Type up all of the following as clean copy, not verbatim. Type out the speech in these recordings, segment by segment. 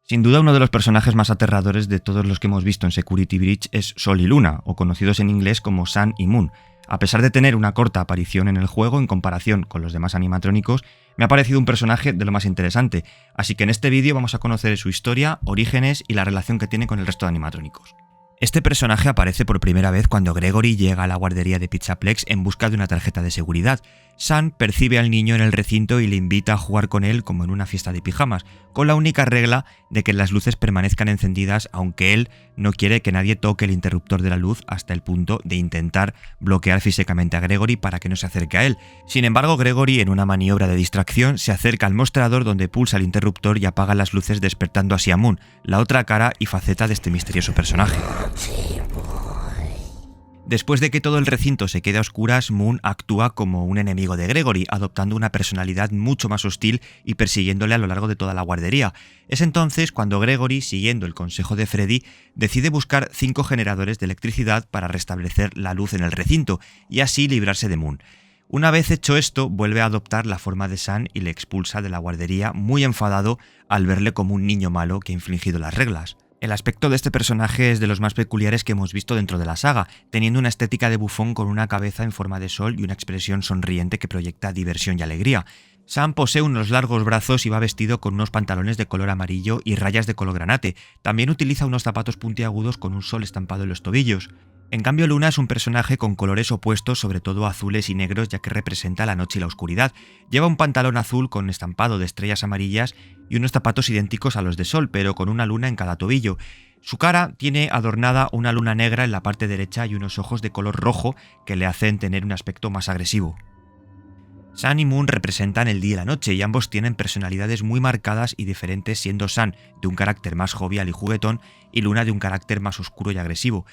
Sin duda uno de los personajes más aterradores de todos los que hemos visto en Security Breach es Sol y Luna, o conocidos en inglés como Sun y Moon. A pesar de tener una corta aparición en el juego en comparación con los demás animatrónicos, me ha parecido un personaje de lo más interesante, así que en este vídeo vamos a conocer su historia, orígenes y la relación que tiene con el resto de animatrónicos. Este personaje aparece por primera vez cuando Gregory llega a la guardería de Pizzaplex en busca de una tarjeta de seguridad. Sun percibe al niño en el recinto y le invita a jugar con él como en una fiesta de pijamas, con la única regla de que las luces permanezcan encendidas, aunque él no quiere que nadie toque el interruptor de la luz hasta el punto de intentar bloquear físicamente a Gregory para que no se acerque a él. Sin embargo, Gregory, en una maniobra de distracción, se acerca al mostrador donde pulsa el interruptor y apaga las luces, despertando así a Moon, la otra cara y faceta de este misterioso personaje. Después de que todo el recinto se quede a oscuras, Moon actúa como un enemigo de Gregory, adoptando una personalidad mucho más hostil y persiguiéndole a lo largo de toda la guardería. Es entonces cuando Gregory, siguiendo el consejo de Freddy, decide buscar 5 generadores de electricidad para restablecer la luz en el recinto y así librarse de Moon. Una vez hecho esto, vuelve a adoptar la forma de Sun y le expulsa de la guardería, muy enfadado al verle como un niño malo que ha infringido las reglas. El aspecto de este personaje es de los más peculiares que hemos visto dentro de la saga, teniendo una estética de bufón con una cabeza en forma de sol y una expresión sonriente que proyecta diversión y alegría. Sun posee unos largos brazos y va vestido con unos pantalones de color amarillo y rayas de color granate. También utiliza unos zapatos puntiagudos con un sol estampado en los tobillos. En cambio, Luna es un personaje con colores opuestos, sobre todo azules y negros, ya que representa la noche y la oscuridad. Lleva un pantalón azul con estampado de estrellas amarillas y unos zapatos idénticos a los de Sol, pero con una luna en cada tobillo. Su cara tiene adornada una luna negra en la parte derecha y unos ojos de color rojo que le hacen tener un aspecto más agresivo. Sun y Moon representan el día y la noche y ambos tienen personalidades muy marcadas y diferentes, siendo Sun de un carácter más jovial y juguetón y Luna de un carácter más oscuro y agresivo.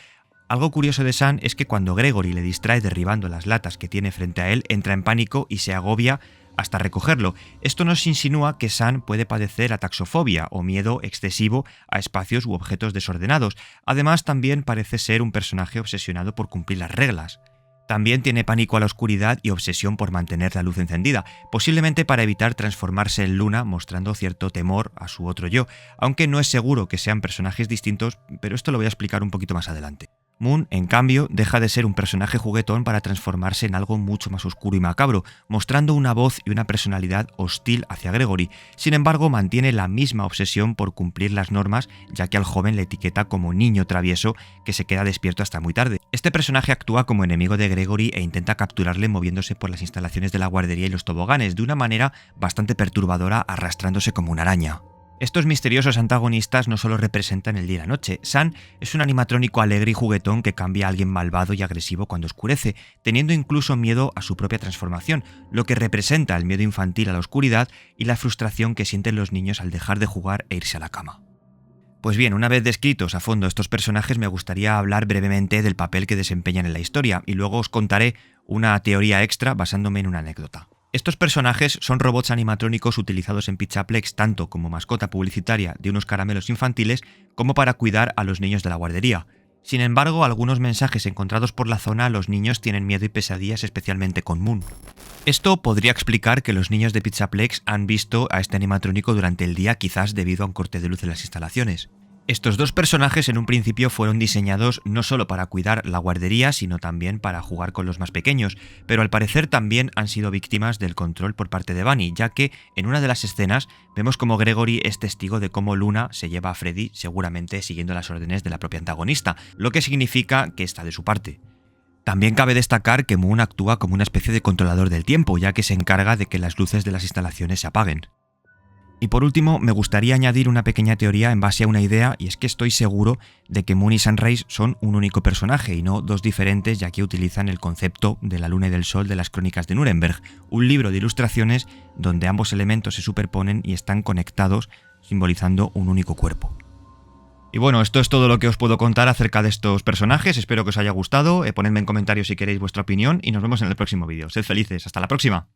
Algo curioso de Sun es que cuando Gregory le distrae derribando las latas que tiene frente a él, entra en pánico y se agobia hasta recogerlo. Esto nos insinúa que Sun puede padecer ataxofobia o miedo excesivo a espacios u objetos desordenados. Además, también parece ser un personaje obsesionado por cumplir las reglas. También tiene pánico a la oscuridad y obsesión por mantener la luz encendida, posiblemente para evitar transformarse en Luna, mostrando cierto temor a su otro yo, aunque no es seguro que sean personajes distintos, pero esto lo voy a explicar un poquito más adelante. Moon, en cambio, deja de ser un personaje juguetón para transformarse en algo mucho más oscuro y macabro, mostrando una voz y una personalidad hostil hacia Gregory. Sin embargo, mantiene la misma obsesión por cumplir las normas, ya que al joven le etiqueta como niño travieso que se queda despierto hasta muy tarde. Este personaje actúa como enemigo de Gregory e intenta capturarle moviéndose por las instalaciones de la guardería y los toboganes, de una manera bastante perturbadora, arrastrándose como una araña. Estos misteriosos antagonistas no solo representan el día y la noche. Sun es un animatrónico alegre y juguetón que cambia a alguien malvado y agresivo cuando oscurece, teniendo incluso miedo a su propia transformación, lo que representa el miedo infantil a la oscuridad y la frustración que sienten los niños al dejar de jugar e irse a la cama. Pues bien, una vez descritos a fondo estos personajes, me gustaría hablar brevemente del papel que desempeñan en la historia y luego os contaré una teoría extra basándome en una anécdota. Estos personajes son robots animatrónicos utilizados en Pizzaplex tanto como mascota publicitaria de unos caramelos infantiles como para cuidar a los niños de la guardería. Sin embargo, algunos mensajes encontrados por la zona, los niños tienen miedo y pesadillas, especialmente con Moon. Esto podría explicar que los niños de Pizzaplex han visto a este animatrónico durante el día, quizás debido a un corte de luz en las instalaciones. Estos dos personajes en un principio fueron diseñados no solo para cuidar la guardería, sino también para jugar con los más pequeños, pero al parecer también han sido víctimas del control por parte de Bunny, ya que en una de las escenas vemos como Gregory es testigo de cómo Luna se lleva a Freddy, seguramente siguiendo las órdenes de la propia antagonista, lo que significa que está de su parte. También cabe destacar que Moon actúa como una especie de controlador del tiempo, ya que se encarga de que las luces de las instalaciones se apaguen. Y por último, me gustaría añadir una pequeña teoría en base a una idea, y es que estoy seguro de que Moon y Sunrise son un único personaje y no dos diferentes, ya que utilizan el concepto de la luna y del sol de las Crónicas de Nuremberg, un libro de ilustraciones donde ambos elementos se superponen y están conectados, simbolizando un único cuerpo. Y bueno, esto es todo lo que os puedo contar acerca de estos personajes, espero que os haya gustado, ponedme en comentarios si queréis vuestra opinión y nos vemos en el próximo vídeo. Sed felices, hasta la próxima.